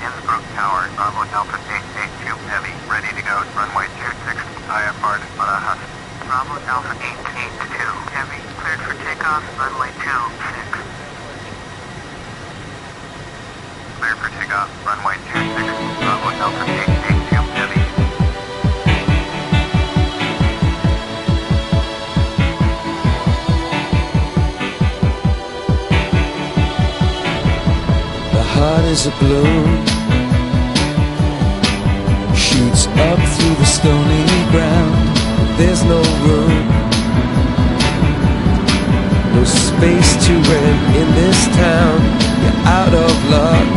Innsbruck Tower, Bravo Delta 882 Heavy, ready to go, runway 26, IFR to Barajas. Bravo Delta 882 Heavy, cleared for takeoff, runway 26. Cleared for takeoff, runway 26, Bravo Delta 882 Heavy. Heart is a balloon, shoots up through the stony ground. There's no room, no space to rent in this town. You're out of luck,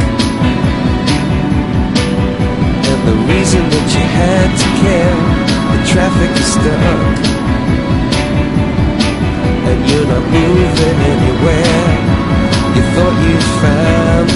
and the reason that you had to care, the traffic is stuck, and you're not moving anywhere. You thought you found